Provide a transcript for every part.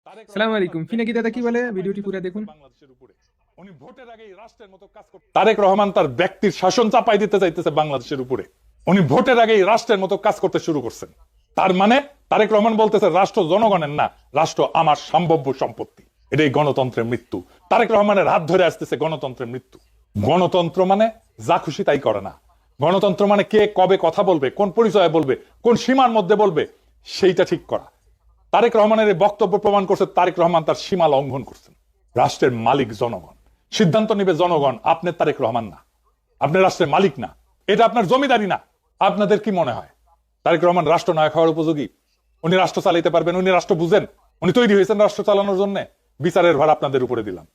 সালাম আলাইকুম। ফিনাকি দাদা কি বলে ভিডিওটি পুরো দেখুন। উনি ভোটের আগেই রাষ্ট্রের মতো কাজ করতে তারেক রহমান তার ব্যক্তির শাসন চাপাই দিতে চাইতেছে বাংলাদেশের উপরে। উনি ভোটের আগেই রাষ্ট্রের মতো কাজ করতে শুরু করছেন। তার মানে তারেক রহমান বলতেছে রাষ্ট্র জনগণের না, রাষ্ট্র আমার সম্ভাব্য সম্পত্তি। এটাই গণতন্ত্রের মৃত্যু। তারেক রহমানের হাত ধরে আসতেছে গণতন্ত্রের মৃত্যু। গণতন্ত্র মানে যা খুশি তাই করে না। গণতন্ত্র মানে কে কবে কথা বলবে, কোন পরিচয়ে বলবে, কোন সীমার মধ্যে বলবে, সেইটা ঠিক করা। তারেক রহমানের এই বক্তব্য প্রমাণ করছে তারেক রহমান তার সীমা লঙ্ঘন করছেন। রাষ্ট্রের মালিক জনগণ, সিদ্ধান্ত নিবে জনগণ। আপনি তারেক রহমান না, আপনি রাষ্ট্রের মালিক না, এটা আপনার জমিদারি না। আপনাদের কি মনে হয় তারেক রহমান রাষ্ট্রনায়ক হওয়ার উপযোগী? উনি রাষ্ট্র চালাইতে পারবেন? উনি রাষ্ট্র বুঝেন? উনি তৈরি হয়েছেন রাষ্ট্র চালানোর জন্য? বিচারের ভার আপনাদের উপরে দিলাম।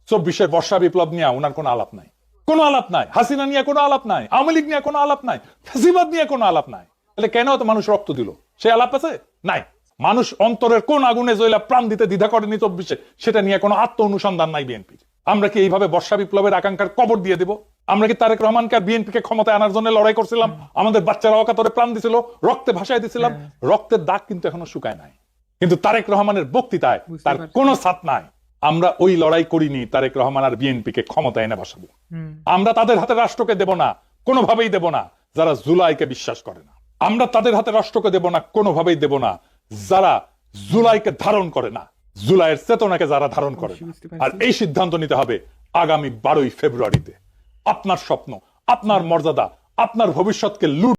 24-এর বর্ষা বিপ্লব নিয়ে ওনার কোনো আলাপ নাই, কোনো আলাপ নাই। হাসিনা নিয়ে কোনো আলাপ নাই, আওয়ামী লীগ নিয়ে কোনো আলাপ নাই, ফ্যাসিবাদ নিয়ে কোনো আলাপ নাই। তাহলে কেন তো মানুষ রক্ত দিল? সে আলাপ আছে নাই। মানুষ অন্তরের কোন আগুনে জ্বলা প্রাণ দিতে দ্বিধা করেনি 24-এ, সেটা নিয়ে কোনো আত্ম অনুসন্ধান নাই বিএনপির। আমরা কি এইভাবে বর্ষা বিপ্লবের আকাঙ্ক্ষার কবর দিয়ে দেব? আমরা কি তারেক রহমানকে আর বিএনপিকে ক্ষমতায় আনার জন্য লড়াই করছিলাম? আমাদের বাচ্চারা অকাতরে প্রাণ দিছিল, রক্তে ভাসায় দিছিলাম। রক্তের দাগ কিন্তু এখনো শুকায় নাই। কিন্তু তারেক রহমানের বক্তৃতায় তার কোনো ছাপ নাই। আমরা ওই লড়াই করিনি তারেক রহমান আর বিএনপিকে ক্ষমতায় এনে বসাবো। আমরা তাদের হাতে রাষ্ট্রকে দেব না, কোনোভাবেই দেব না যারা জুলাইকে বিশ্বাস করে না। আমরা তাদের হাতে রাষ্ট্রকে দেব না, কোনোভাবেই দেব না যারা জুলাইকে ধারণ করে না, জুলাইয়ের চেতনাকে যারা ধারণ করে না। আর এই সিদ্ধান্ত নিতে হবে আগামী 12ই ফেব্রুয়ারিতে। আপনার স্বপ্ন, আপনার মর্যাদা, আপনার ভবিষ্যৎকে লুট